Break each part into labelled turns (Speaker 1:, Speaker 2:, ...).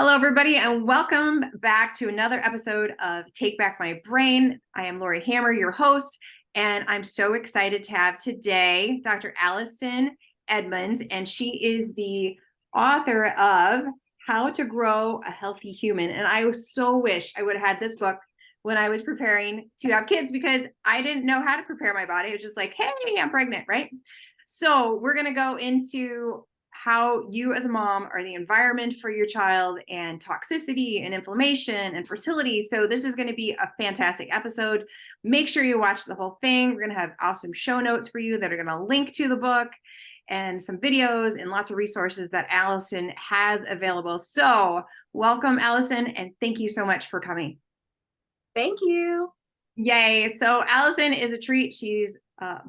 Speaker 1: Hello, everybody, and welcome back to another episode of Take Back My Brain. I am Laurie Hammer, your host, and I'm so excited to have today Dr. Allison Edmonds, and she is the author of How to Grow a Healthy Human. And I so wish I would have had this book when I was preparing to have kids because I didn't know how to prepare my body. It was just like, hey, I'm pregnant, right? So we're going to go into how you as a mom are the environment for your child and toxicity and inflammation and fertility. So this is going to be a fantastic episode. Make sure you watch the whole thing. We're going to have awesome show notes for you that are going to link to the book and some videos and lots of resources that Allison has available. So welcome, Allison, and thank you so much for coming.
Speaker 2: Thank you.
Speaker 1: Yay. So Allison is a treat. She's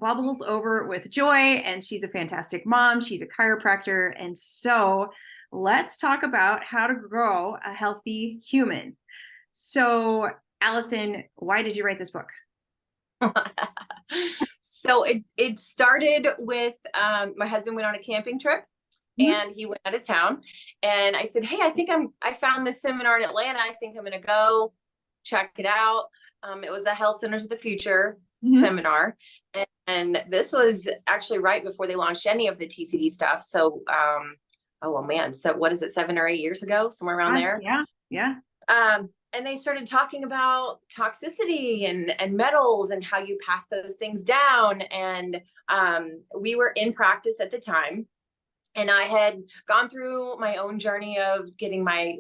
Speaker 1: bubbles over with joy, and she's a fantastic mom. She's a chiropractor. And so let's talk about how to grow a healthy human. So Allison, why did you write this book?
Speaker 2: So it started with my husband went on a camping trip and he went out of town, and I said, hey, I found this seminar in Atlanta. I think I'm going to go check it out. It was a Health Centers of the Future seminar. And this was actually right before they launched any of the TCD stuff. So, oh man. So what is it, 7 or 8 years ago, somewhere around there?
Speaker 1: Yeah. Yeah.
Speaker 2: And they started talking about toxicity and metals and how you pass those things down. And we were in practice at the time. And I had gone through my own journey of getting my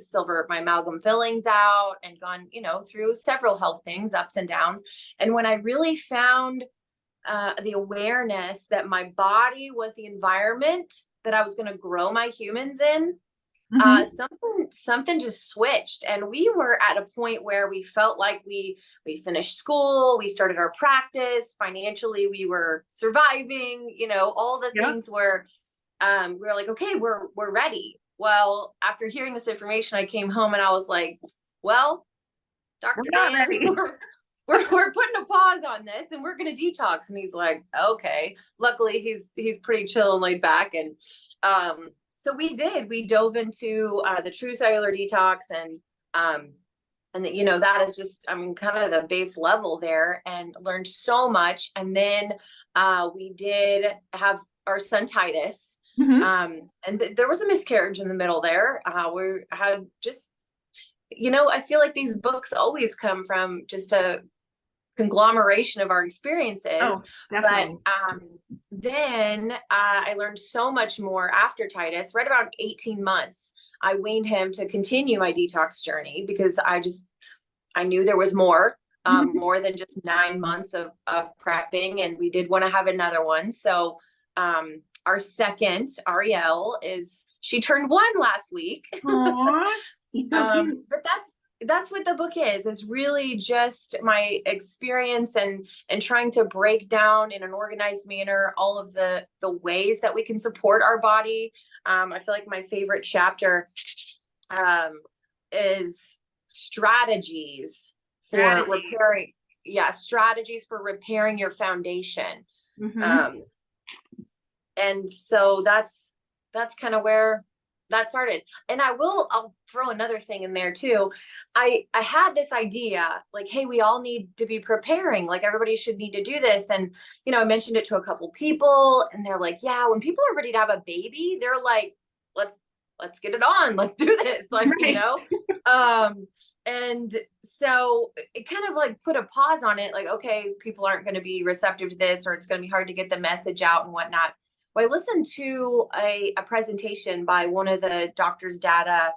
Speaker 2: amalgam fillings out and gone, through several health things, ups and downs. And when I really found the awareness that my body was the environment that I was going to grow my humans in, something just switched. And we were at a point where we felt like we finished school, we started our practice, financially we were surviving, all the things were, we were like, okay, we're ready. Well, after hearing this information, I came home and I was like, well, Dr. Dan, we're putting a pause on this and we're going to detox. And he's like, okay. Luckily he's pretty chill and laid back. And, so we dove into, the true cellular detox and that is just, kind of the base level there, and learned so much. And then, we did have our son Titus. And there was a miscarriage in the middle there. We had just, I feel like these books always come from just a conglomeration of our experiences.
Speaker 1: Oh, definitely.
Speaker 2: But then I learned so much more after Titus. Right around 18 months, I weaned him to continue my detox journey because I knew there was more, more than just 9 months of prepping, and we did want to have another one. So our second, Ariel, she turned 1 last week.
Speaker 1: Aww, she's so cute.
Speaker 2: But that's what the book is really just my experience and trying to break down in an organized manner all of the ways that we can support our body. I feel like my favorite chapter is strategies for repairing. Yeah, strategies for repairing your foundation. And so that's kind of where that started. And I'll throw another thing in there too. I had this idea like, hey, we all need to be preparing, like everybody should need to do this. And, I mentioned it to a couple people and they're like, yeah, when people are ready to have a baby, they're like, let's get it on. Let's do this. Like, and so it kind of like put a pause on it. Like, okay, people aren't going to be receptive to this, or it's going to be hard to get the message out and whatnot. Well, I listened to a presentation by one of the doctor's data.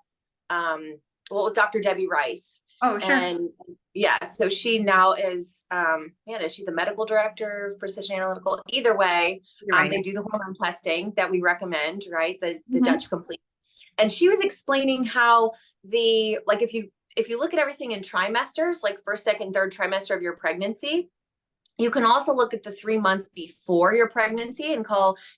Speaker 2: It was Dr. Debbie Rice.
Speaker 1: Oh, sure.
Speaker 2: And yeah, so she now is, is she the medical director of Precision Analytical? Either way, they do the hormone testing that we recommend, right? The Dutch Complete. And she was explaining how if you look at everything in trimesters, like first, second, third trimester of your pregnancy, you can also look at the 3 months before your pregnancy and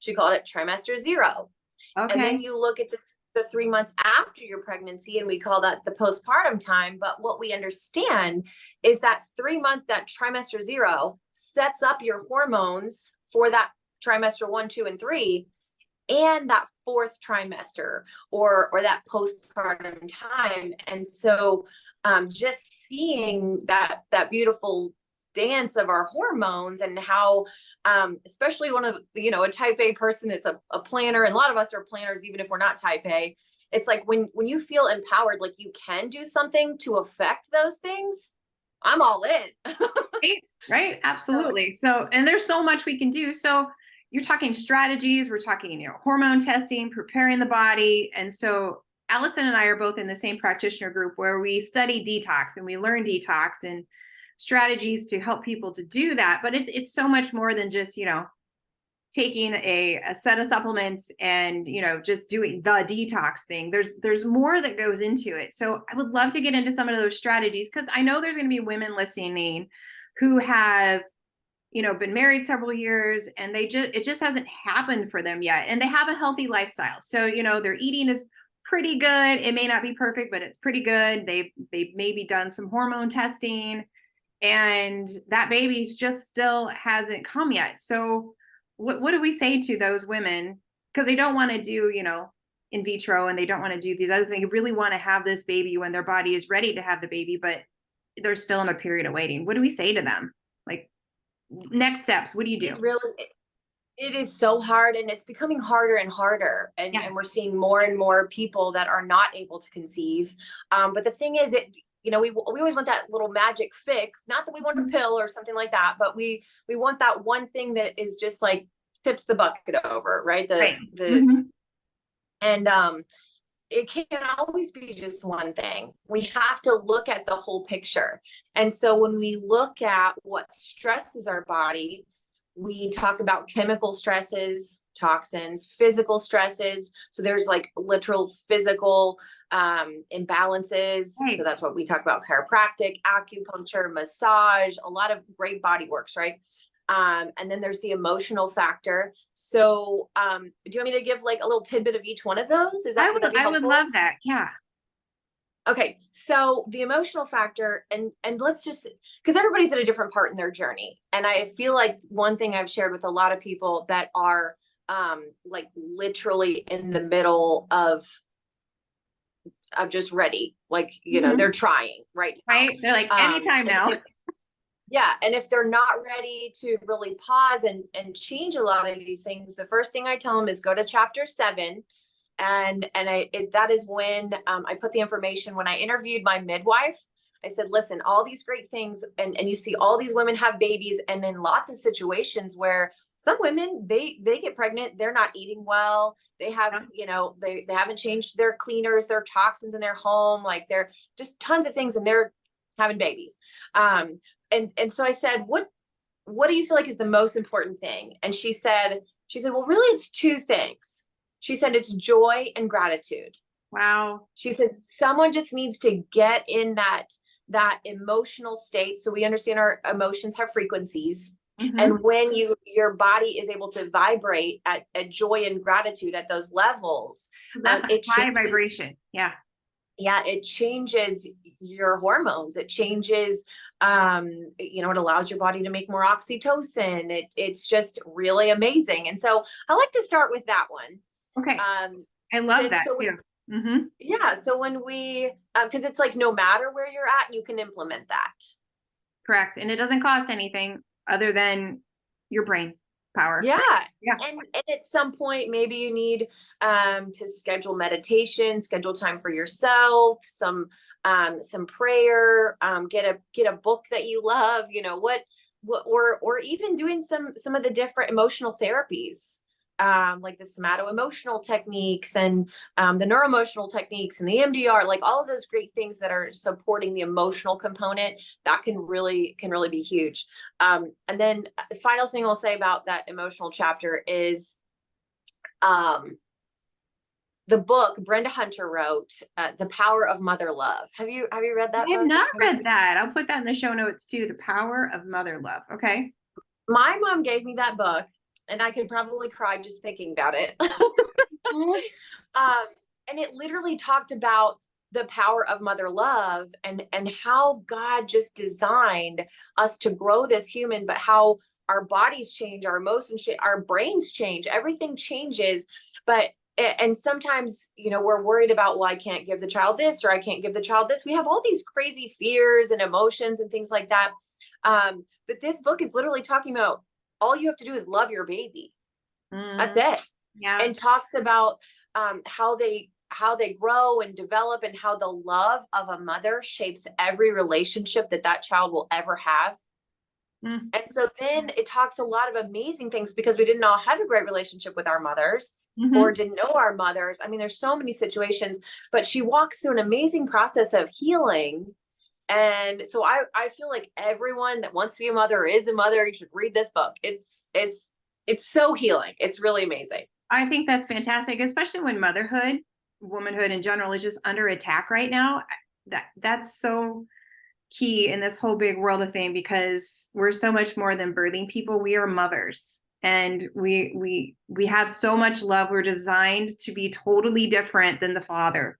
Speaker 2: she called it trimester 0. Okay. And then you look at the 3 months after your pregnancy, and we call that the postpartum time. But what we understand is that 3 month, that trimester 0 sets up your hormones for that trimester 1, 2, and 3. and that fourth trimester or that postpartum time. And so just seeing that beautiful dance of our hormones and how especially one of a type A person that's a planner, and a lot of us are planners even if we're not type A. It's like when you feel empowered, like you can do something to affect those things, I'm all in.
Speaker 1: Right. Absolutely. So, and there's so much we can do. So you're talking strategies, we're talking, hormone testing, preparing the body. And so Allison and I are both in the same practitioner group where we study detox and we learn detox and strategies to help people to do that. But it's so much more than just, taking a set of supplements and, just doing the detox thing. There's more that goes into it. So I would love to get into some of those strategies, because I know there's going to be women listening who have, been married several years and it just hasn't happened for them yet. And they have a healthy lifestyle. So, their eating is pretty good. It may not be perfect, but it's pretty good. They've maybe done some hormone testing, and that baby's just still hasn't come yet. So what do we say to those women? Because they don't want to do, in vitro, and they don't want to do these other things. They really want to have this baby when their body is ready to have the baby, but they're still in a period of waiting. What do we say to them? Like, next steps, what do you do?
Speaker 2: It is so hard, and it's becoming harder and harder. And we're seeing more and more people that are not able to conceive. But the thing is, we always want that little magic fix. Not that we want a pill or something like that, but we want that one thing that is just like tips the bucket over, right? And it can't always be just one thing. We have to look at the whole picture. And so when we look at what stresses our body, we talk about chemical stresses, toxins, physical stresses. So there's like literal physical imbalances. Right. So that's what we talk about: chiropractic, acupuncture, massage, a lot of great body works, right? And then there's the emotional factor. So do you want me to give like a little tidbit of each one of those? Is that
Speaker 1: I would love that. Yeah.
Speaker 2: Okay. So the emotional factor, and let's just, because everybody's at a different part in their journey. And I feel like one thing I've shared with a lot of people that are like literally in the middle of just ready, like, they're trying right now.
Speaker 1: Right. They're like, anytime now.
Speaker 2: Yeah. And if they're not ready to really pause and change a lot of these things, the first thing I tell them is go to chapter 7. And that is when I put the information. When I interviewed my midwife, I said, listen, all these great things, and you see all these women have babies, and in lots of situations where some women, they get pregnant, they're not eating well, they have, they haven't changed their cleaners, their toxins in their home, like they're just tons of things, and they're having babies. And so I said, what do you feel like is the most important thing? And she said, well, really it's 2 things. She said, it's joy and gratitude.
Speaker 1: Wow.
Speaker 2: She said, someone just needs to get in that emotional state. So we understand our emotions have frequencies. Mm-hmm. And when your body is able to vibrate at joy and gratitude at those levels,
Speaker 1: that's a high vibration. Yeah.
Speaker 2: Yeah, it changes your hormones. It changes, it allows your body to make more oxytocin. It's just really amazing. And so I like to start with that one.
Speaker 1: Okay. I love that too. Mm-hmm.
Speaker 2: Yeah. So when we, because it's like no matter where you're at, you can implement that.
Speaker 1: Correct. And it doesn't cost anything other than your brain power.
Speaker 2: Yeah. And at some point, maybe you need to schedule meditation, schedule time for yourself, some prayer, get a book that you love, or even doing some of the different emotional therapies, like the somato-emotional techniques and the neuroemotional techniques and the EMDR, like all of those great things that are supporting the emotional component, that can really be huge. And then the final thing I'll say about that emotional chapter is the book Brenda Hunter wrote, The Power of Mother Love. Have you read that book?
Speaker 1: I have not read that. I'll put that in the show notes too. The Power of Mother Love. Okay.
Speaker 2: My mom gave me that book, and I could probably cry just thinking about it. And it literally talked about the power of mother love and how God just designed us to grow this human, but how our bodies change, our emotions change, our brains change, everything changes. And sometimes, we're worried about, well, I can't give the child this, or I can't give the child this. We have all these crazy fears and emotions and things like that. But this book is literally talking about all you have to do is love your baby. That's it.
Speaker 1: Yeah.
Speaker 2: And talks about how they grow and develop, and how the love of a mother shapes every relationship that child will ever have. And so then it talks a lot of amazing things, because we didn't all have a great relationship with our mothers, or didn't know our mothers. I mean, there's so many situations, but she walks through an amazing process of healing. And so I feel like everyone that wants to be a mother or is a mother, you should read this book. It's so healing. It's really amazing.
Speaker 1: I think that's fantastic, especially when motherhood, womanhood in general, is just under attack right now. That's so key in this whole big world of thing, because we're so much more than birthing people. We are mothers, and we have so much love. We're designed to be totally different than the father.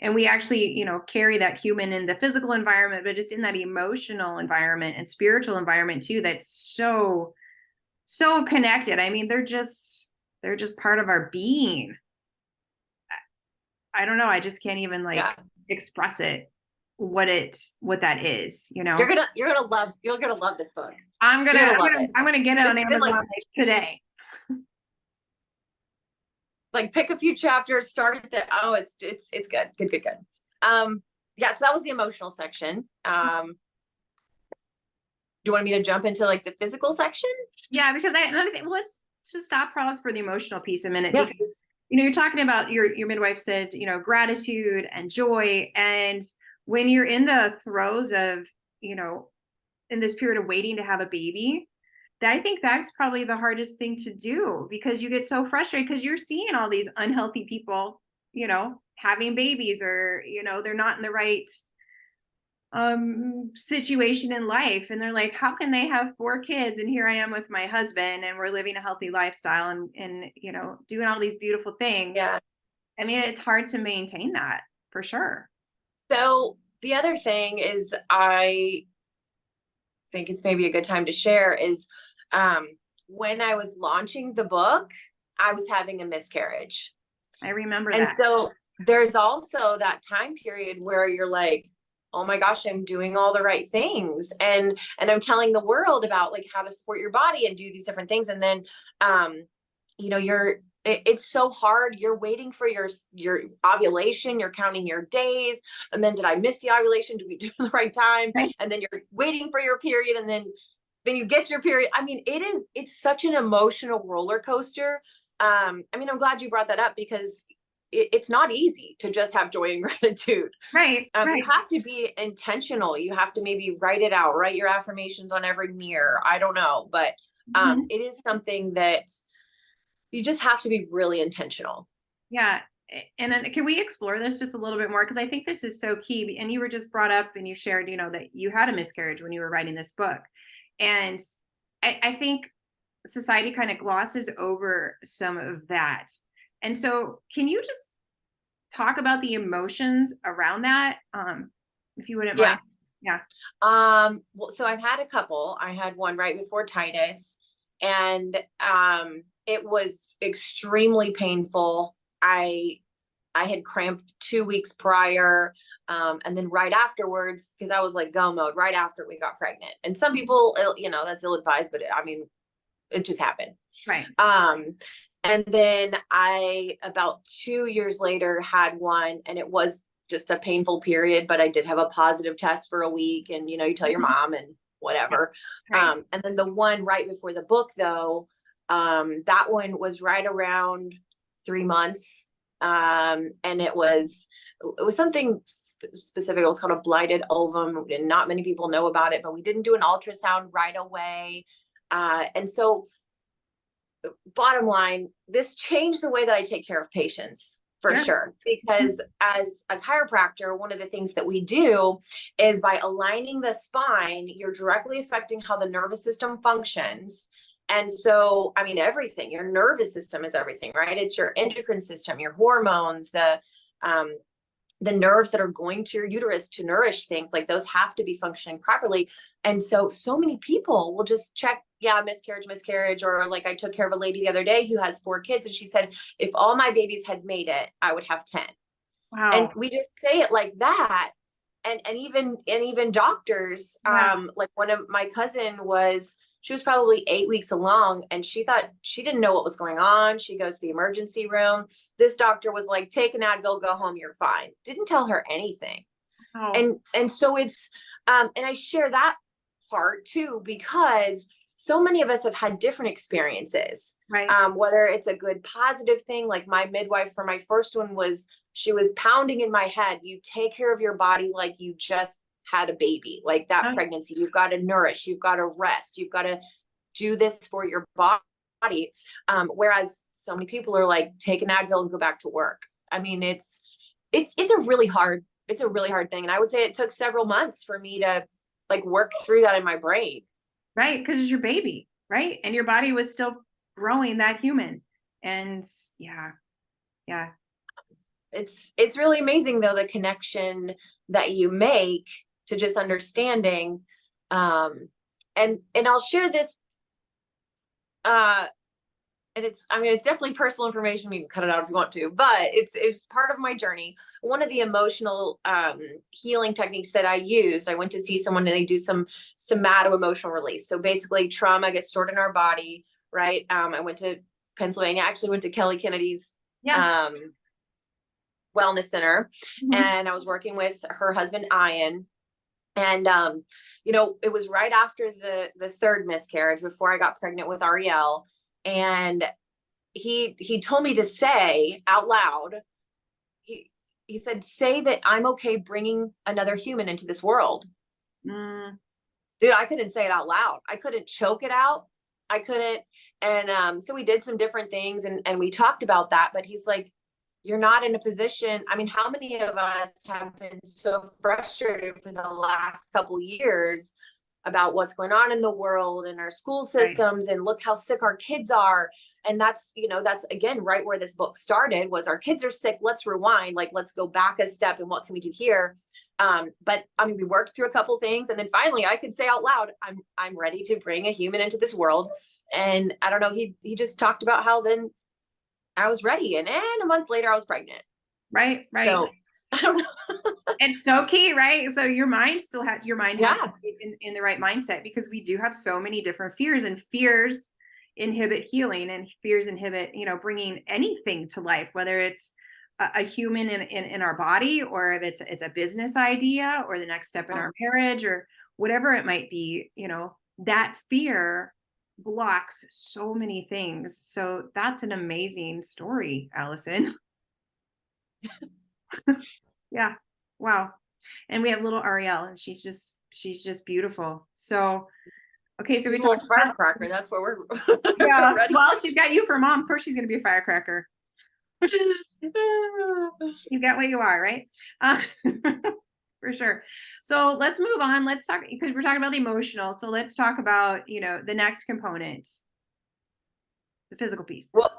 Speaker 1: And we actually, carry that human in the physical environment, but it's in that emotional environment and spiritual environment too, that's so connected. I mean, they're just part of our being. I don't know. I just can't even express it, what that is,
Speaker 2: You're gonna love this book.
Speaker 1: I'm gonna get it on Amazon today.
Speaker 2: Pick a few chapters, start at the, it's good. Yeah, so that was the emotional section. Do you want me to jump into the physical section?
Speaker 1: Yeah, because another thing, let's just pause for the emotional piece a minute,
Speaker 2: yeah.
Speaker 1: Because you're talking about your midwife said, gratitude and joy. And when you're in the throes of, in this period of waiting to have a baby, I think that's probably the hardest thing to do, because you get so frustrated because you're seeing all these unhealthy people, having babies, or, they're not in the right situation in life. And they're like, how can they have 4 kids? And here I am with my husband, and we're living a healthy lifestyle and doing all these beautiful things.
Speaker 2: Yeah.
Speaker 1: I mean, it's hard to maintain that, for sure.
Speaker 2: So the other thing is, I think it's maybe a good time to share is, when I was launching the book, I was having a miscarriage.
Speaker 1: I remember
Speaker 2: that. And so
Speaker 1: there's
Speaker 2: also that time period where you're like, oh my gosh, I'm doing all the right things. And I'm telling the world about how to support your body and do these different things. And then, it's so hard. You're waiting for your ovulation. You're counting your days. And then, did I miss the ovulation? Did we do it the right time?
Speaker 1: Right.
Speaker 2: And then you're waiting for your period. And then you get your period. I mean, it's such an emotional roller coaster. I'm glad you brought that up, because it's not easy to just have joy and gratitude.
Speaker 1: Right.
Speaker 2: You have to be intentional. You have to maybe write it out, write your affirmations on every mirror. I don't know, but it is something that you just have to be really intentional.
Speaker 1: Yeah. And then can we explore this just a little bit more? Because I think this is so key. And you were just brought up and you shared, that you had a miscarriage when you were writing this book. And I think society kind of glosses over some of that. And so can you just talk about the emotions around that? If you wouldn't mind. Yeah.
Speaker 2: Well, so I've had a couple. I had one right before Titus, and it was extremely painful. I had cramped 2 weeks prior. And then right afterwards, because I was go mode right after we got pregnant. And some people, that's ill-advised, but it just happened.
Speaker 1: Right.
Speaker 2: And then I, about 2 years later, had one, and it was just a painful period, but I did have a positive test for a week, and, you tell your mom and whatever.
Speaker 1: Right.
Speaker 2: And then the one right before the book, though, that one was right around 3 months. And it was something specific. It was called a blighted ovum, and not many people know about it, but we didn't do an ultrasound right away. And so bottom line, this changed the way that I take care of patients, for sure. Because as a chiropractor, one of the things that we do is, by aligning the spine, you're directly affecting how the nervous system functions. And so, everything, your nervous system is everything, right? It's your endocrine system, your hormones, the nerves that are going to your uterus to nourish things, those have to be functioning properly. And so many people will just check, yeah, miscarriage. Or like I took care of a lady the other day who has 4 kids, and she said, if all my babies had made it, I would have 10. And
Speaker 1: Wow.
Speaker 2: we just say it like that. And even doctors,
Speaker 1: Yeah.
Speaker 2: like one of my cousin she was probably 8 weeks along, and she thought, she didn't know what was going on. She goes to the emergency room. This doctor was like, take an Advil, go home, you're fine. Didn't tell her anything.
Speaker 1: Oh,
Speaker 2: And so it's, and I share that part too, because so many of us have had different experiences,
Speaker 1: right.
Speaker 2: whether it's a good positive thing. Like my midwife for my first one she was pounding in my head, you take care of your body like you just had a baby, like that
Speaker 1: Oh,
Speaker 2: pregnancy, you've got to nourish, you've got to rest, you've got to do this for your body. Whereas so many people are like, take an Advil and go back to work. I mean, it's a really hard thing. And I would say it took several months for me to like work through that in my brain.
Speaker 1: right. Because it's your baby, right? And your body was still growing that human. And yeah, yeah,
Speaker 2: It's really amazing though, the connection that you make to just understanding. And I'll share this, uh and it's definitely personal information. You can cut it out if you want to, but it's part of my journey. One of the emotional healing techniques that I used, I went to see someone and they do some somato emotional release. So basically trauma gets stored in our body, right? I went to Pennsylvania, I actually went to Kelly Kennedy's
Speaker 1: yeah.
Speaker 2: wellness center,
Speaker 1: Mhm.
Speaker 2: and I was working with her husband, Ian. And it was right after the third miscarriage, before I got pregnant with Ariel. And he told me to say out loud, he said, say that I'm okay bringing another human into this world.
Speaker 1: Mm,
Speaker 2: Dude, I couldn't say it out loud. I couldn't choke it out. I couldn't. And so we did some different things, and we talked about that. But he's like, you're not in a position. I mean, how many of us have been so frustrated for the last couple years about what's going on in the world and our school
Speaker 1: right.
Speaker 2: systems, and look how sick our kids are. And that's again right where this book started, was our kids are sick. Let's rewind, like let's go back a step, and what can we do here? But I mean, we worked through a couple things, and then finally I could say out loud, I'm ready to bring a human into this world. And I don't know, he just talked about how then I was ready, and a month later I was pregnant.
Speaker 1: Right. Right.
Speaker 2: So I don't know.
Speaker 1: It's so key, right? So your mind has to
Speaker 2: Yeah.
Speaker 1: be in the right mindset, because we do have so many different fears, and fears inhibit healing, and fears inhibit, bringing anything to life, whether it's a human in our body, or if it's a business idea, or the next step in our marriage, or whatever it might be, that fear blocks so many things. So that's an amazing story, Allison. Yeah. Wow. And we have little Ariel, and she's just beautiful. So, okay, so we
Speaker 2: She's a
Speaker 1: talked
Speaker 2: little
Speaker 1: about,
Speaker 2: firecracker. That's what we're
Speaker 1: yeah,
Speaker 2: ready.
Speaker 1: well, she's got you for mom. Of course she's going to be a firecracker. You got what you are, right? Uh, for sure. So let's move on. Let's talk, because we're talking about the emotional. So let's talk about, the next component, the physical piece.
Speaker 2: Well,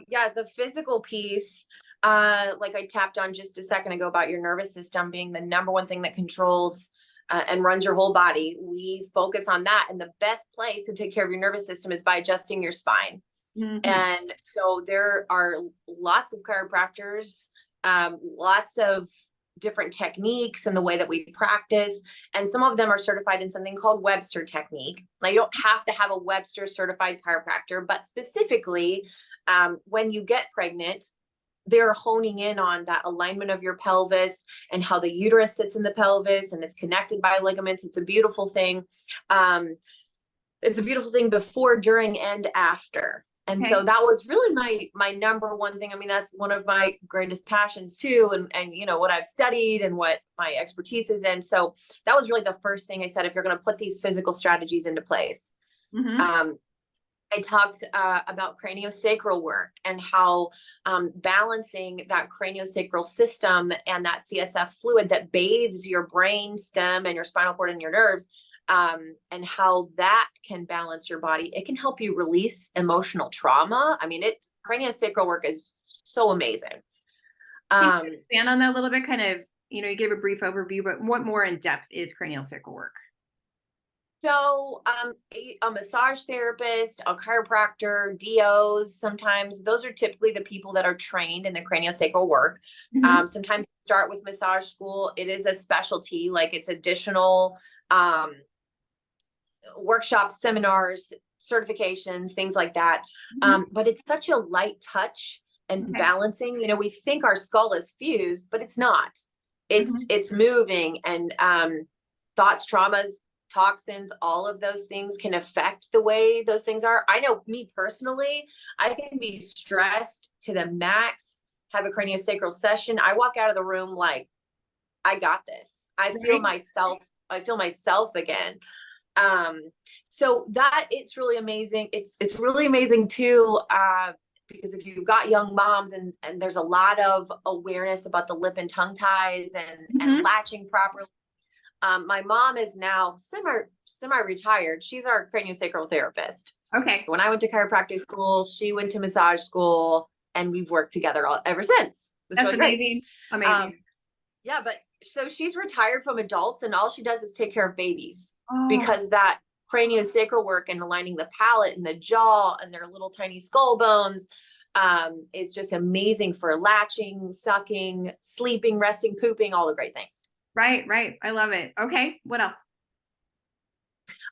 Speaker 2: yeah, the physical piece, like I tapped on just a second ago about your nervous system being the number one thing that controls and runs your whole body. We focus on that. And the best place to take care of your nervous system is by adjusting your spine.
Speaker 1: Mm-hmm.
Speaker 2: And so there are lots of chiropractors, lots of different techniques and the way that we practice. And some of them are certified in something called Webster technique. Now, you don't have to have a Webster certified chiropractor, but specifically, when you get pregnant, they're honing in on that alignment of your pelvis and how the uterus sits in the pelvis, and it's connected by ligaments. It's a beautiful thing. It's a beautiful thing before, during, and after. And
Speaker 1: Okay.
Speaker 2: so that was really my number one thing. I mean, that's one of my greatest passions too, and what I've studied and what my expertise is in. So that was really the first thing I said, if you're going to put these physical strategies into place.
Speaker 1: Mm-hmm.
Speaker 2: I talked about craniosacral work, and how balancing that craniosacral system and that CSF fluid that bathes your brain stem and your spinal cord and your nerves, and how that can balance your body. It can help you release emotional trauma. I mean, craniosacral work is so amazing.
Speaker 1: Can you expand on that a little bit? Kind of, you gave a brief overview, but what more in depth is cranial sacral work?
Speaker 2: So, a massage therapist, a chiropractor, DOs, sometimes those are typically the people that are trained in the craniosacral work.
Speaker 1: Mhm.
Speaker 2: Sometimes start with massage school. It is a specialty, like it's additional um, workshops, seminars, certifications, things like that.
Speaker 1: Mhm.
Speaker 2: But it's such a light touch and
Speaker 1: Okay.
Speaker 2: balancing. We think our skull is fused, but it's not. It's
Speaker 1: Mhm.
Speaker 2: it's moving, and thoughts, traumas, toxins, all of those things can affect the way those things are. I know me personally, I can be stressed to the max, have a craniosacral session. I walk out of the room like, I got this. I feel
Speaker 1: Right.
Speaker 2: myself. I feel myself again. um so that it's really amazing. It's really amazing too, because if you've got young moms, and there's a lot of awareness about the lip and tongue ties and
Speaker 1: Mhm.
Speaker 2: latching properly. My mom is now semi retired. She's our craniosacral therapist.
Speaker 1: Okay.
Speaker 2: So when I went to chiropractic school, she went to massage school, and we've worked together ever since. It's
Speaker 1: That's
Speaker 2: really great.
Speaker 1: amazing.
Speaker 2: um
Speaker 1: Amazing.
Speaker 2: yeah, but so she's retired from adults, and all she does is take care of babies,
Speaker 1: Oh,
Speaker 2: because that craniosacral work and aligning the palate and the jaw and their little tiny skull bones is just amazing for latching, sucking, sleeping, resting, pooping, all the great things.
Speaker 1: right, right. I love it. Okay. What else?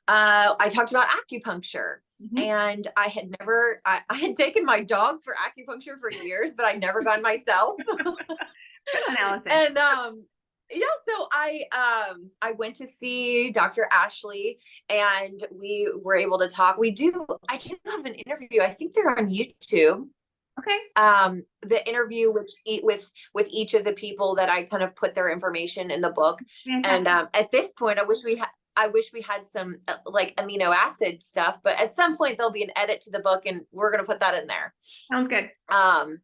Speaker 2: I talked about acupuncture.
Speaker 1: Mhm.
Speaker 2: And I had taken my dogs for acupuncture for years, but I'd never gone myself.
Speaker 1: Good one, Allison.
Speaker 2: And yeah, so I went to see Dr. Ashley, and we were able to talk. I do have an interview. I think they're on YouTube.
Speaker 1: Okay.
Speaker 2: The interview with each of the people that I kind of put their information in the book. And
Speaker 1: Fantastic.
Speaker 2: at this point, I wish we had some like amino acid stuff, but at some point there'll be an edit to the book, and we're going to put that in there.
Speaker 1: Sounds good.
Speaker 2: Um,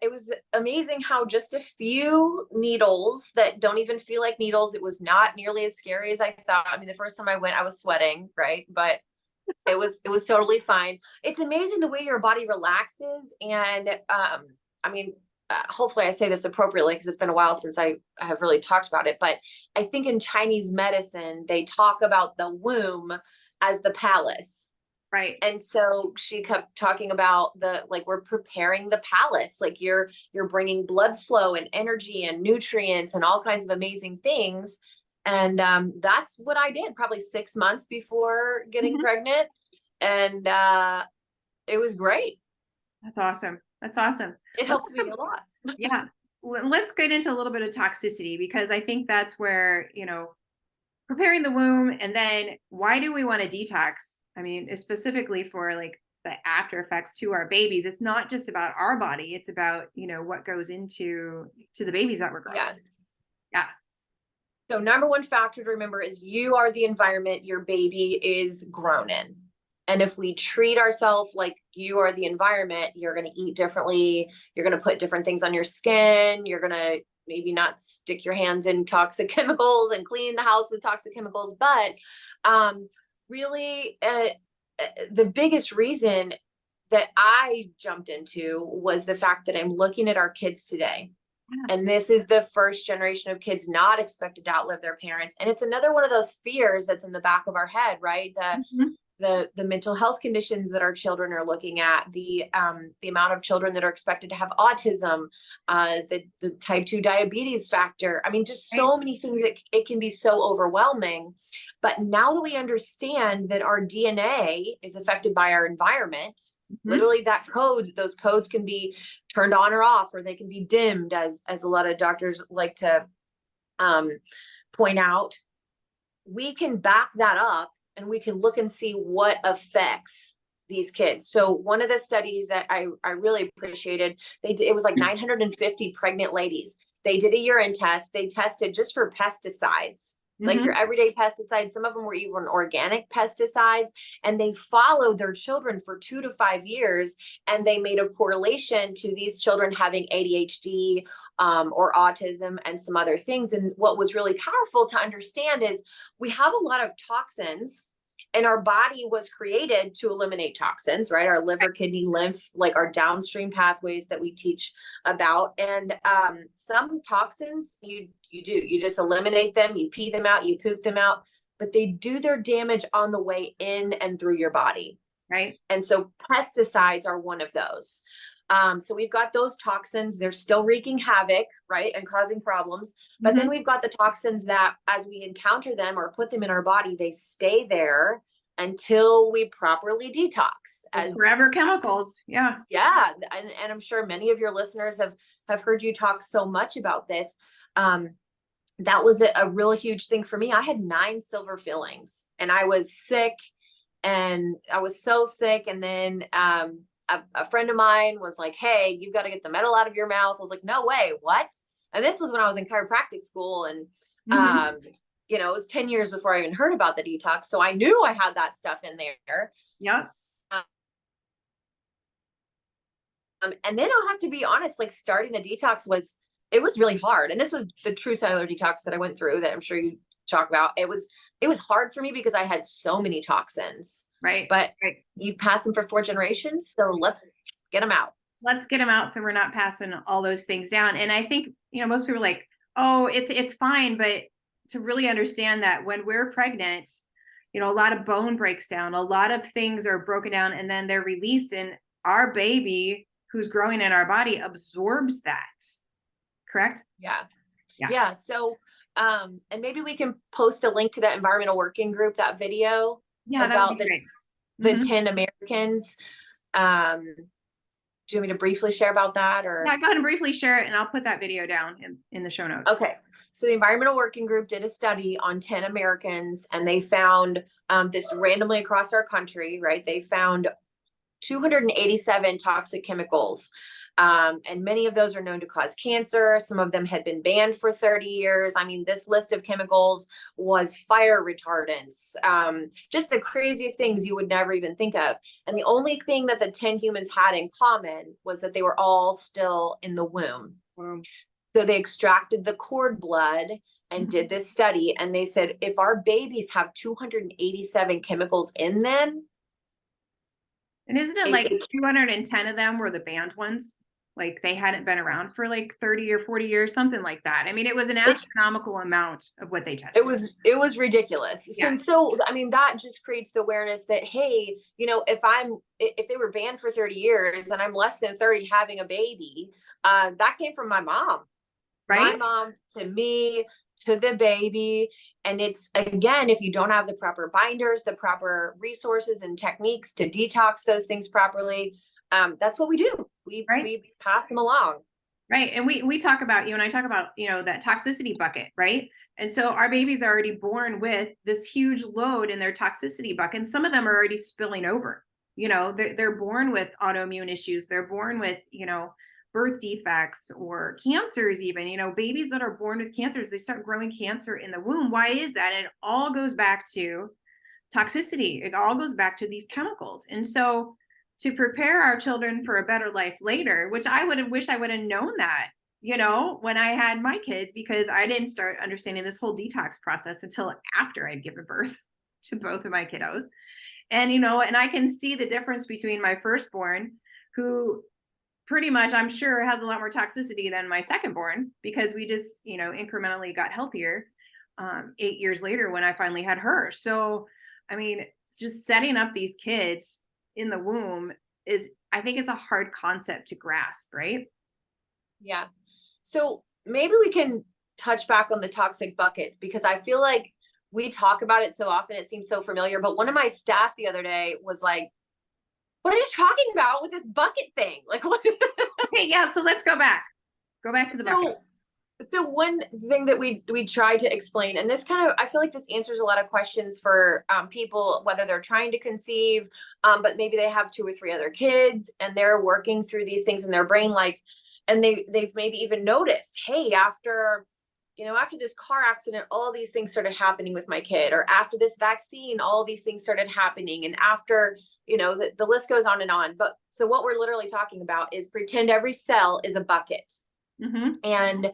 Speaker 2: it was amazing how just a few needles that don't even feel like needles. It was not nearly as scary as I thought. I mean, the first time I went, I was sweating, right? But it was totally fine. It's amazing the way your body relaxes. And I mean, hopefully I say this appropriately, because it's been a while since I have really talked about it. But I think in Chinese medicine, they talk about the womb as the palace.
Speaker 1: Right.
Speaker 2: And so she kept talking about we're preparing the palace, like you're bringing blood flow and energy and nutrients and all kinds of amazing things. And that's what I did probably 6 months before getting
Speaker 1: Mhm.
Speaker 2: pregnant. And it was great.
Speaker 1: That's awesome. That's awesome.
Speaker 2: It
Speaker 1: Let's
Speaker 2: helped me a lot.
Speaker 1: yeah. Let's get into a little bit of toxicity because I think that's where, preparing the womb and then why do we want to detox? I mean, specifically for like the after effects to our babies. It's not just about our body, it's about, what goes into the babies that we're growing.
Speaker 2: Yeah.
Speaker 1: Yeah.
Speaker 2: So number one factor to remember is you are the environment your baby is grown in. And if we treat ourselves like you are the environment, you're going to eat differently. You're going to put different things on your skin. You're going to maybe not stick your hands in toxic chemicals and clean the house with toxic chemicals. But really, the biggest reason that I jumped into was the fact that I'm looking at our kids today.
Speaker 1: Yeah.
Speaker 2: And this is the first generation of kids not expected to outlive their parents. And it's another one of those fears that's in the back of our head, right?
Speaker 1: Mhm.
Speaker 2: The mental health conditions that our children are looking at, the amount of children that are expected to have autism, the type 2 diabetes factor. I mean, just
Speaker 1: Right.
Speaker 2: so many things. It can be so overwhelming. But now that we understand that our DNA is affected by our environment,
Speaker 1: Mhm.
Speaker 2: literally those codes can be turned on or off, or they can be dimmed, as a lot of doctors like to um, point out. We can back that up, and we can look and see what affects these kids. So one of the studies that I really appreciated, it was like 950 pregnant ladies. They did a urine test. They tested just for pesticides, like your
Speaker 1: Mhm.
Speaker 2: everyday pesticides. Some of them were even organic pesticides, and they followed their children for 2 to 5 years. And they made a correlation to these children having ADHD, or autism and some other things. And what was really powerful to understand is we have a lot of toxins, and our body was created to eliminate toxins, right? Our liver, kidney, lymph, like our downstream pathways that we teach about. And some toxins you just eliminate them, you pee them out, you poop them out. but they do their damage on the way in and through your body.
Speaker 1: Right.
Speaker 2: And so pesticides are one of those. So we've got those toxins, they're still wreaking havoc, right, and causing problems. But then we've got the toxins that as we encounter them or put them in our body, they stay there until we properly detox. As
Speaker 1: forever chemicals. Yeah.
Speaker 2: Yeah. And I'm sure many of your listeners have heard you talk so much about this. That was a really huge thing for me. I had 9 silver fillings and I was sick, and I was so sick. And then a friend of mine was like, hey, you've got to get the metal out of your mouth. I was like, no way, what? And this was when I was in chiropractic school. And, it was 10 years before I even heard about the detox. So I knew I had that stuff in there.
Speaker 1: Yeah.
Speaker 2: And then I'll have to be honest, like starting the detox was really hard. And this was the true cellular detox that I went through that I'm sure you talk about. It was hard for me because I had so many toxins.
Speaker 1: Right.
Speaker 2: But you pass them for 4 generations. So let's get them out.
Speaker 1: Let's get them out so we're not passing all those things down. And I think, most people are like, oh, it's fine. But to really understand that when we're pregnant, a lot of bone breaks down, a lot of things are broken down, and then they're released, and our baby who's growing in our body absorbs that. Correct?
Speaker 2: Yeah. So, and maybe we can post a link to that environmental working group, that video about the 10 Americans. Do you want me to briefly share about that, or?
Speaker 1: Yeah, go ahead and briefly share it, and I'll put that video down in the show notes.
Speaker 2: Okay. So the environmental working group did a study on 10 Americans, and they found this randomly across our country, right? They found 287 toxic chemicals. And many of those are known to cause cancer. Some of them had been banned for 30 years. I mean, this list of chemicals was fire retardants, just the craziest things you would never even think of. And the only thing that the 10 humans had in common was that they were all still in the womb. So they extracted the cord blood and did this study. And they said, if our babies have 287 chemicals in them.
Speaker 1: And isn't it like 210 of them were the banned ones? Like they hadn't been around for like 30 or 40 years, something like that. I mean, it was an astronomical amount of what they tested.
Speaker 2: It was ridiculous. Yeah. So, I mean, that just creates the awareness that, hey, if they were banned for 30 years and I'm less than 30 having a baby, that came from my mom, right? My mom to me, to the baby. And it's, again, if you don't have the proper binders, the proper resources and techniques to detox those things properly, that's what we do. We pass them along.
Speaker 1: Right. And we talk about, you and I talk about, that toxicity bucket, right? And so our babies are already born with this huge load in their toxicity bucket. And some of them are already spilling over, they're born with autoimmune issues. They're born with, birth defects or cancers even, babies that are born with cancers, they start growing cancer in the womb. Why is that? And it all goes back to toxicity. It all goes back to these chemicals. And so to prepare our children for a better life later, which I would have wished I would have known that, when I had my kids, because I didn't start understanding this whole detox process until after I'd given birth to both of my kiddos. And, and I can see the difference between my firstborn, who pretty much, I'm sure, has a lot more toxicity than my secondborn, because we just, incrementally got healthier 8 years later when I finally had her. So, I mean, just setting up these kids in the womb I think it's a hard concept to grasp, right?
Speaker 2: Yeah. So maybe we can touch back on the toxic buckets, because I feel like we talk about it so often, it seems so familiar. But one of my staff the other day was like, what are you talking about with this bucket thing? Like, what?
Speaker 1: Okay, yeah. So let's go back to the bucket.
Speaker 2: So one thing that we try to explain, and this kind of, I feel like this answers a lot of questions for people, whether they're trying to conceive, but maybe they have 2 or 3 other kids and they're working through these things in their brain, like, and they've maybe even noticed, hey, after this car accident, all these things started happening with my kid, or after this vaccine, all these things started happening. And after, the list goes on and on. But so what we're literally talking about is pretend every cell is a bucket. And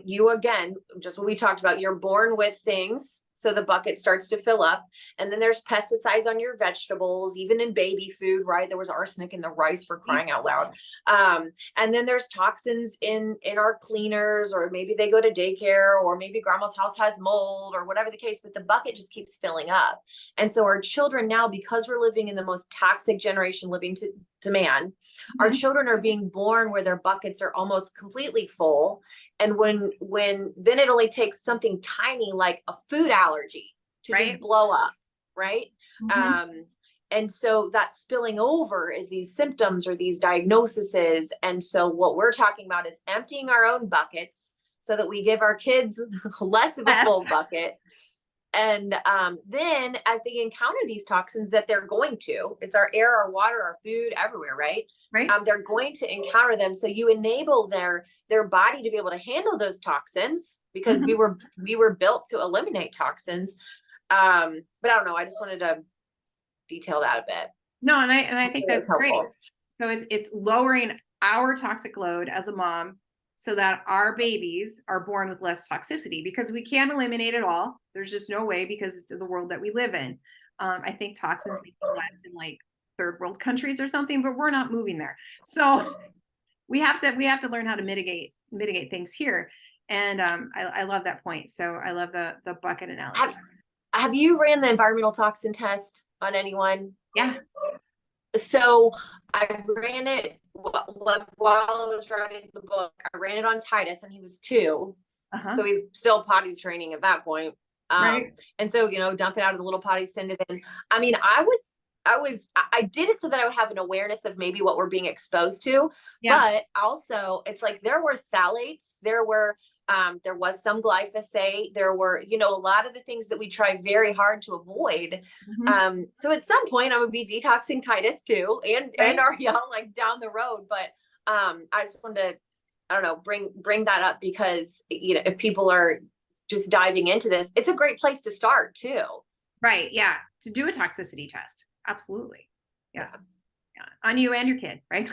Speaker 2: you, again, just what we talked about, you're born with things. So the bucket starts to fill up. And then there's pesticides on your vegetables, even in baby food, right? There was arsenic in the rice, for crying out loud. And then there's toxins in our cleaners, or maybe they go to daycare, or maybe grandma's house has mold, or whatever the case, but the bucket just keeps filling up. And so our children now, because we're living in the most toxic generation living to man, our children are being born where their buckets are almost completely full. And when then it only takes something tiny like a food allergy to just blow up, right? And so that spilling over is these symptoms or these diagnoses. And so what we're talking about is emptying our own buckets so that we give our kids less of a full bucket. And then as they encounter these toxins that they're going to, it's our air, our water, our food, everywhere, right? They're going to encounter them. So you enable their body to be able to handle those toxins, because we were built to eliminate toxins. But I don't know. I just wanted to detail that a bit.
Speaker 1: No, and I think that's great. So it's lowering our toxic load as a mom, so that our babies are born with less toxicity, because we can't eliminate it all. There's just no way, because it's the world that we live in. I think toxins may be less in like third world countries or something, but we're not moving there. So we have to learn how to mitigate things here. And I love that point. So I love the bucket analogy.
Speaker 2: Have you ran the environmental toxin test on anyone?
Speaker 1: Yeah.
Speaker 2: So I ran it while I was writing the book. I ran it on Titus, and he was 2. So he's still potty training at that point. And so, dump it out of the little potty, send it in. I mean, I did it so that I would have an awareness of maybe what we're being exposed to, but also it's like there were phthalates, there was some glyphosate, there were, a lot of the things that we try very hard to avoid. So at some point I would be detoxing Titus too, and Ariel, like down the road. But I just wanted to, I don't know, bring that up, because, if people are just diving into this, it's a great place to start too.
Speaker 1: Right. Yeah. To do a toxicity test. Absolutely. Yeah. On you and your kid, right?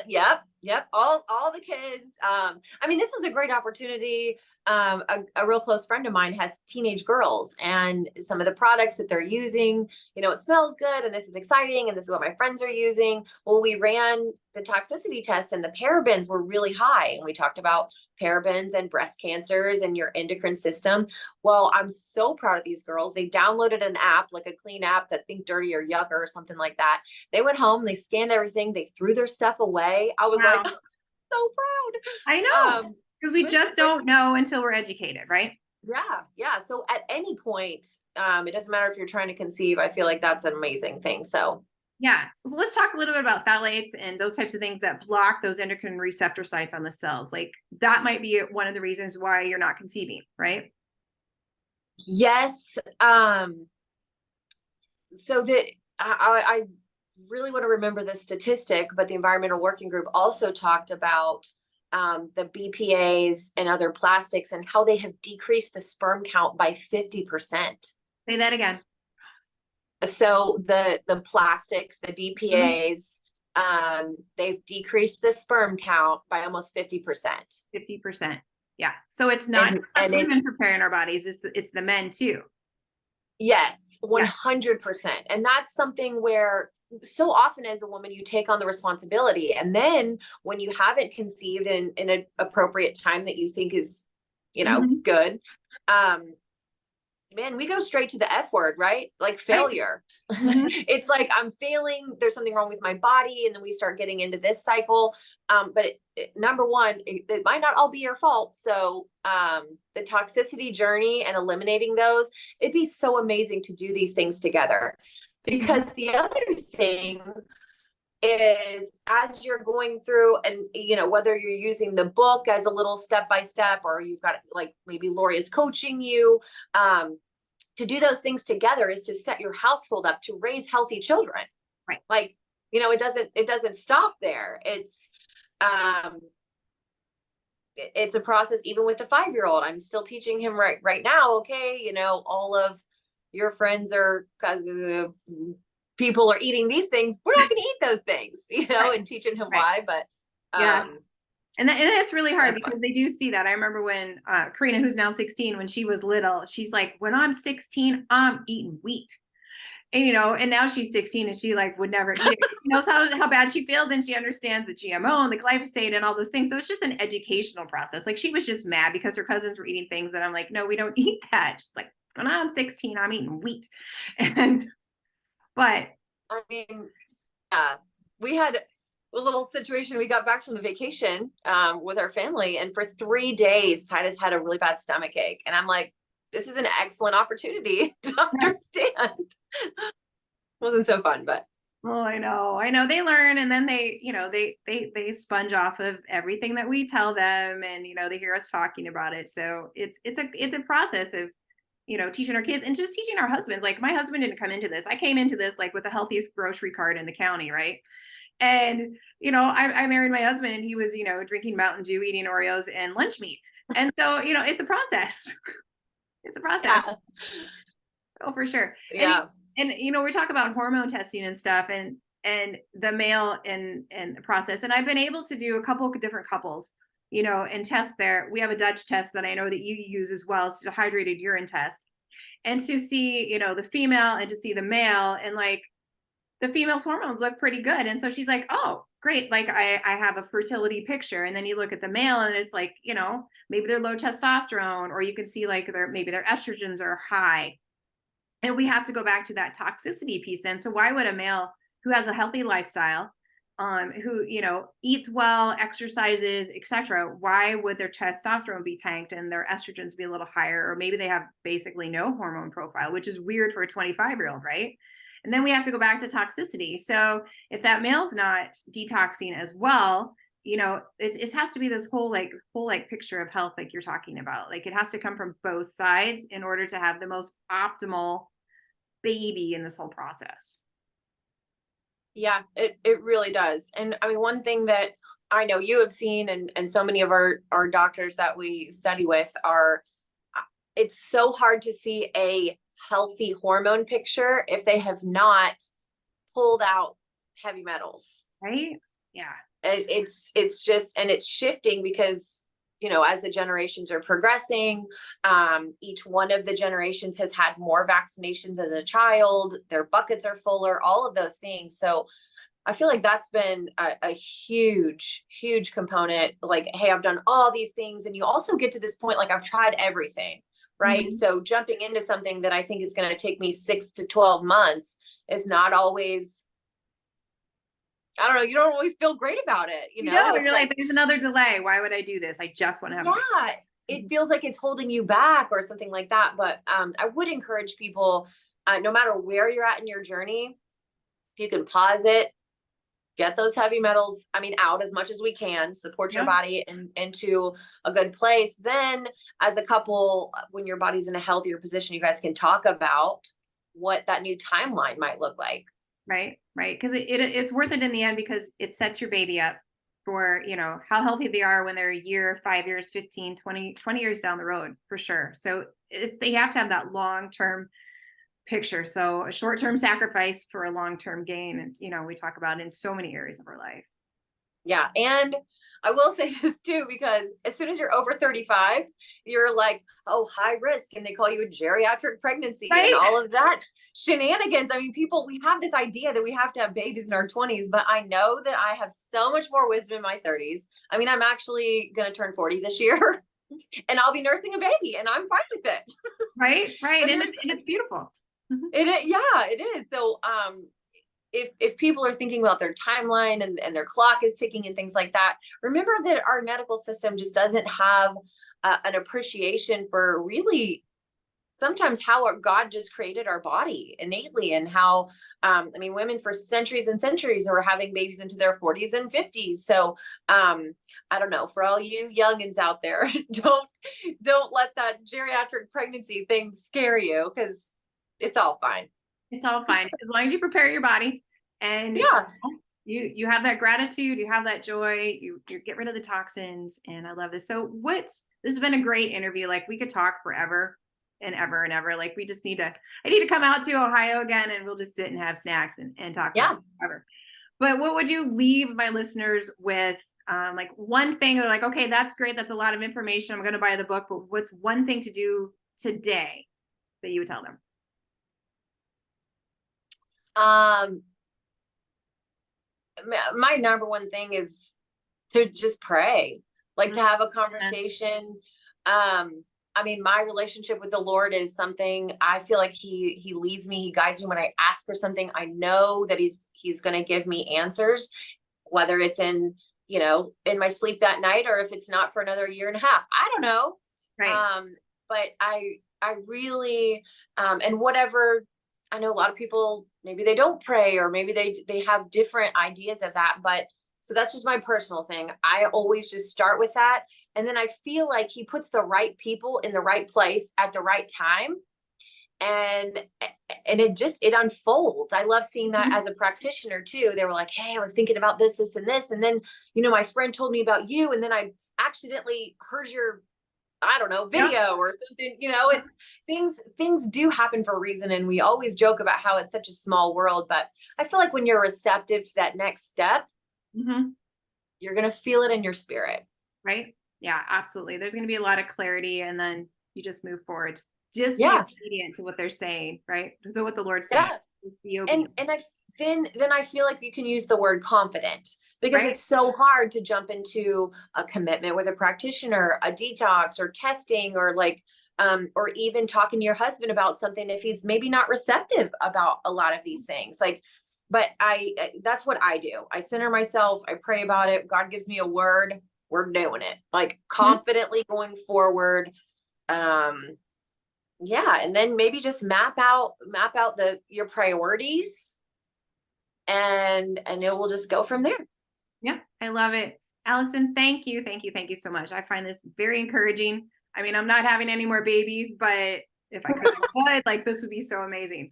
Speaker 2: Yep. All the kids. I mean, this was a great opportunity. A real close friend of mine has teenage girls, and some of the products that they're using, it smells good, and this is exciting, and this is what my friends are using. Well, we ran the toxicity test, and the parabens were really high. And we talked about parabens and breast cancers and your endocrine system. Well, I'm so proud of these girls. They downloaded an app, like a clean app, that Think Dirty or Yucca or something like that. They went home, they scanned everything, they threw their stuff away. I was like, so proud.
Speaker 1: I know. Because we just don't know until we're educated, right?
Speaker 2: Yeah. So at any point, it doesn't matter if you're trying to conceive. I feel like that's an amazing thing. So
Speaker 1: yeah. So let's talk a little bit about phthalates and those types of things that block those endocrine receptor sites on the cells. Like that might be one of the reasons why you're not conceiving, right?
Speaker 2: Yes. So I really want to remember the statistic, but the Environmental Working Group also talked about the BPAs and other plastics, and how they have decreased the sperm count by 50%.
Speaker 1: Say that again.
Speaker 2: So the plastics, the BPAs, they've decreased the sperm count by almost 50%.
Speaker 1: 50%. Yeah. So it's not just us women preparing our bodies, it's the men too.
Speaker 2: Yes, 100%. And that's something where so often as a woman, you take on the responsibility. And then when you haven't conceived in an appropriate time that you think is, good, man, we go straight to the F word, right? Like failure. It's like, I'm failing. There's something wrong with my body. And then we start getting into this cycle. But number one, it might not all be your fault. So the toxicity journey and eliminating those, it'd be so amazing to do these things together. Because the other thing is, as you're going through, and whether you're using the book as a little step-by-step, or you've got, like, maybe Laurie is coaching you, to do those things together is to set your household up to raise healthy children.
Speaker 1: Right.
Speaker 2: Like, it doesn't stop there. It's a process. Even with the 5-year-old, I'm still teaching him right now. Okay. All of your friends are, because people are eating these things, we're not going to eat those things, and teaching him why. But
Speaker 1: yeah, And that's really hard
Speaker 2: That's
Speaker 1: because
Speaker 2: fun.
Speaker 1: they do see that. I remember when Karina, who's now 16, when she was little, she's like, when I'm 16, I'm eating wheat. And, and now she's 16 and she like would never eat it. She knows how bad she feels and she understands the GMO and the glyphosate and all those things. So it's just an educational process. Like she was just mad because her cousins were eating things that I'm like, no, we don't eat that. She's like, when I'm 16, I'm eating wheat. But
Speaker 2: I mean, yeah, we had a little situation. We got back from the vacation with our family, and for 3 days, Titus had a really bad stomach ache. And I'm like, this is an excellent opportunity to understand. Wasn't so fun, but
Speaker 1: oh, I know they learn and then they sponge off of everything that we tell them and they hear us talking about it. So it's a process of teaching our kids and just teaching our husbands. Like my husband didn't come into this. I came into this like with the healthiest grocery card in the county, right? And I married my husband and he was drinking Mountain Dew, eating Oreos and lunch meat. And so it's a process. It's a process.
Speaker 2: yeah,
Speaker 1: Oh, for sure.
Speaker 2: yeah.
Speaker 1: And we talk about hormone testing and stuff and the male and the process. And I've been able to do a couple of different couples, and test there. We have a Dutch test that I know that you use as well. It's a hydrated urine test. And to see, the female and to see the male and like the female's hormones look pretty good. And so she's like, oh, great. Like I have a fertility picture. And then you look at the male and it's like, maybe they're low testosterone, or you can see like maybe their estrogens are high. And we have to go back to that toxicity piece then. So why would a male who has a healthy lifestyle, who eats well, exercises, etc., why would their testosterone be tanked and their estrogens be a little higher? Or maybe they have basically no hormone profile, which is weird for a 25-year-old, right? And then we have to go back to toxicity. So if that male's not detoxing as well, it has to be this whole picture of health, like you're talking about. Like it has to come from both sides in order to have the most optimal baby in this whole process.
Speaker 2: Yeah, it really does. And I mean, one thing that I know you have seen, and so many of our doctors that we study with are, it's so hard to see a healthy hormone picture if they have not pulled out heavy metals.
Speaker 1: Right? Yeah.
Speaker 2: It's just, and it's shifting because as the generations are progressing, each one of the generations has had more vaccinations as a child, their buckets are fuller, all of those things. So I feel like that's been a huge component. Like, hey, I've done all these things, and you also get to this point like I've tried everything, right?
Speaker 1: Mm-hmm.
Speaker 2: So jumping into something that I think is going to take me 6 to 12 months is not always, I don't know, you don't always feel great about it,
Speaker 1: You're like, there's another delay. Why would I do this? I just want to have
Speaker 2: it feels like it's holding you back or something like that. But I would encourage people, no matter where you're at in your journey, you can pause it, get those heavy metals, out as much as we can, support your body into a good place. Then as a couple, when your body's in a healthier position, you guys can talk about what that new timeline might look like.
Speaker 1: Right. Because it's worth it in the end because it sets your baby up for, how healthy they are when they're a year, 5 years, 15, 20 years down the road, for sure. So they have to have that long-term picture. So a short-term sacrifice for a long-term gain. And, we talk about in so many areas of our life.
Speaker 2: Yeah. And I will say this too, because as soon as you're over 35, you're like, oh, high risk. And they call you a geriatric pregnancy and all of that shenanigans. I mean, we have this idea that we have to have babies in our 20s, but I know that I have so much more wisdom in my 30s. I mean, I'm actually going to turn 40 this year and I'll be nursing a baby and I'm fine with it.
Speaker 1: Right. And it's beautiful.
Speaker 2: It is. So, if people are thinking about their timeline and their clock is ticking and things like that, remember that our medical system just doesn't have an appreciation for really sometimes how God just created our body innately, and how, women for centuries and centuries were having babies into their 40s and 50s. So, I don't know, for all you youngins out there, don't let that geriatric pregnancy thing scare you, because it's all fine.
Speaker 1: It's all fine as long as you prepare your body and you have that gratitude, you have that joy, you get rid of the toxins. And I love this. So this has been a great interview. Like we could talk forever and ever and ever. Like I need to come out to Ohio again and we'll just sit and have snacks and talk forever. But what would you leave my listeners with Like one thing, they're like, okay, that's great. That's a lot of information. I'm going to buy the book, but what's one thing to do today that you would tell them?
Speaker 2: Um, my number one thing is to just pray, like to have a conversation. I mean, my relationship with the Lord is something I feel like he leads me, he guides me. When I ask for something, I know that he's going to give me answers, whether it's in my sleep that night, or if it's not for another year and a half. I don't know.
Speaker 1: Right.
Speaker 2: But I really, and whatever, I know a lot of people, maybe they don't pray, or maybe they have different ideas of that, but so that's just my personal thing. I always just start with that. And then I feel like he puts the right people in the right place at the right time. And it unfolds. I love seeing that as a practitioner too. They were like, hey, I was thinking about this, and this. And then, my friend told me about you. And then I accidentally heard your, I don't know, video or something. It's things do happen for a reason. And we always joke about how it's such a small world. But I feel like when you're receptive to that next step, you're going to feel it in your spirit.
Speaker 1: Right. Yeah, absolutely. There's going to be a lot of clarity, and then you just move forward. Just be
Speaker 2: Yeah.
Speaker 1: obedient to what they're saying, right? So what the Lord's saying.
Speaker 2: Yeah.
Speaker 1: Just be obedient.
Speaker 2: And then I feel like you can use the word confident, because
Speaker 1: Right.
Speaker 2: it's so hard to jump into a commitment with a practitioner, a detox, or testing, or or even talking to your husband about something if he's maybe not receptive about a lot of these things. But that's what I do. I center myself. I pray about it. God gives me a word. We're doing it, confidently going forward. Yeah. And then maybe just map out your priorities, and it will just go from there.
Speaker 1: Yeah, I love it. Allison, thank you. Thank you. Thank you so much. I find this very encouraging. I mean, I'm not having any more babies, but if I could, like, this would be so amazing.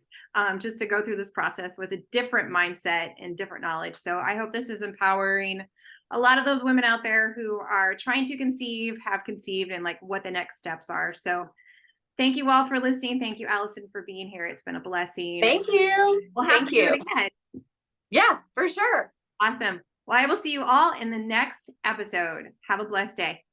Speaker 1: Just to go through this process with a different mindset and different knowledge. So I hope this is empowering a lot of those women out there who are trying to conceive, have conceived, and like what the next steps are. So thank you all for listening. Thank you, Allison, for being here. It's been a blessing.
Speaker 2: Thank you.
Speaker 1: We'll have
Speaker 2: Thank
Speaker 1: to do
Speaker 2: you.
Speaker 1: it again.
Speaker 2: Yeah, for sure.
Speaker 1: Awesome. Well, I will see you all in the next episode. Have a blessed day.